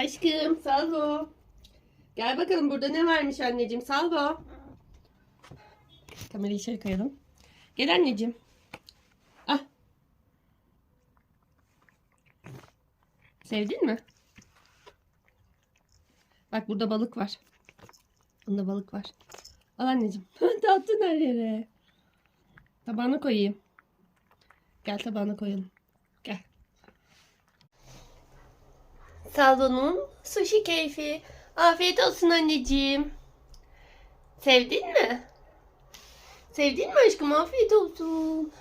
Aşkım Salvo. Gel bakalım burada ne varmış anneciğim Salvo. Kamerayı şöyle koyalım. Gel anneciğim. Ah. Sevdin mi? Bak burada balık var. Bunda balık var. Al anneciğim. Dağıttın her yere. Tabağına koyayım. Gel tabağına koyalım. Gel. Salvo'nun sushi keyfi. Afiyet olsun anneciğim. Sevdin mi? Sevdin mi aşkım? Afiyet olsun.